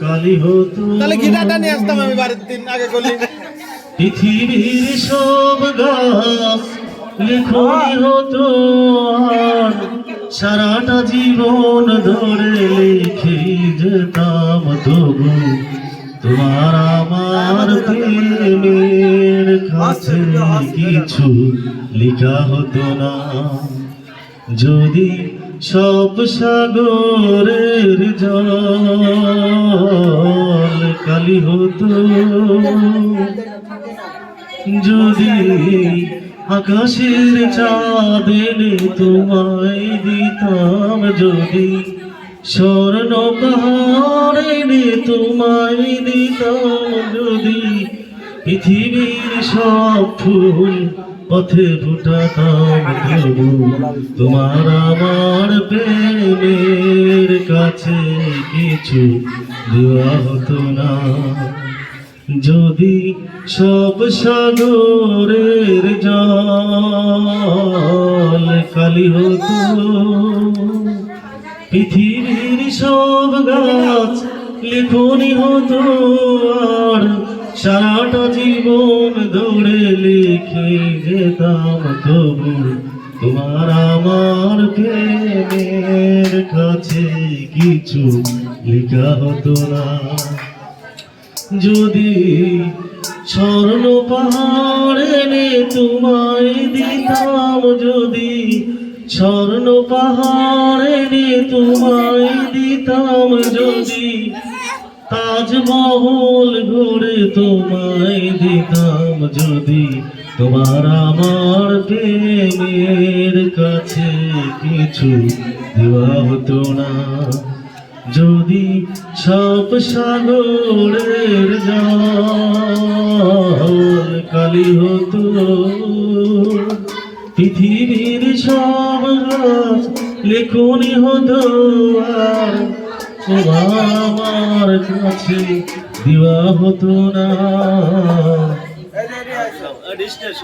কালি হতো তাহলে গিটারটা নিয়ে আসতাম আমি বাড়ির দিন আগে করলি। পৃথিবীর সব গাছ লেখনি হতো আর সারাটা জীবন ধরে লিখে যেতাম তবু তোমার আমার প্রেমের কাছে কিছু লেখা হতো না। যদি সব সাগরের জল কালি হতো, যদি আকাশের চাঁদ এনে তোমায় দিতাম, যদি স্বর্ণ পাহাড় এনে তোমায় দিতাম, যদি পৃথিবীর সব ফুল পথে ফুটাতাম, তবু তোমার আমার প্রেমের কাছে কিছু দেওয়া হতো না। যদি সব সাগরের জল কালি হতো, পৃথিবীর সব গাছ লেখনি হতো আর সারাটা জীবন ধরে লিখে যেতাম, তবু তোমার আমার প্রেমের কাছে কিছু লেখা হতো না। যদি স্বর্ণ পাহাড় এনে তোমায় দিতাম, যদি স্বর্ণ পাহাড় এনে তোমায় দিতাম, যদি তাজমহল ঘুরে তোমায় দিতাম, যদি তোমার আমার প্রেমের কাছে কিছু দেওয়া হতো না। যদি সব সাগরের জল কালি হতো, পৃথিবীর সব গাছ লেখনি হতো আর আমার কাছে দেওয়া হতো না।